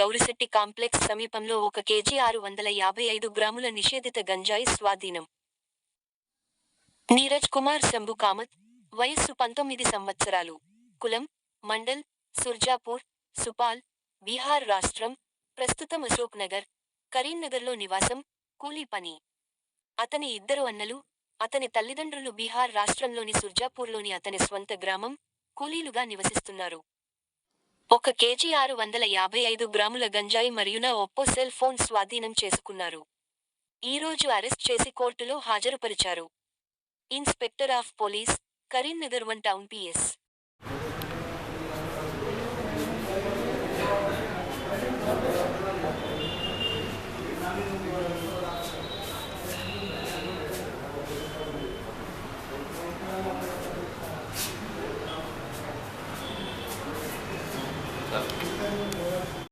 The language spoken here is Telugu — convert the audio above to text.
గౌరిశెట్టి కాంప్లెక్స్ సమీపంలో 1 కేజీ 655 గ్రాముల నిషేధిత గంజాయి స్వాధీనం. నీరజ్ కుమార్ శంభు కామత్, వయస్సు 19 సంవత్సరాలు. కులం, మండల్, సుర్జాపూర్, సుపాల్, బీహార్ రాష్ట్రం. ప్రస్తుతం అశోక్ నగర్, కరీంనగర్లో నివాసం, కూలీ పని. అతని ఇద్దరు అన్నలు, అతని తల్లిదండ్రులు బీహార్ రాష్ట్రంలోని సుర్జాపూర్లోని అతని స్వంత గ్రామం, కూలీలుగా నివసిస్తున్నారు. 1 కేజీ 655 గ్రాముల గంజాయి మరియున ఒప్పో సెల్ ఫోన్ స్వాధీనం చేసుకున్నారు. ఈ రోజు అరెస్ట్ చేసి కోర్టులో హాజరుపరిచారు. Inspector of police, Karimnagar 1 town పి.ఎస్.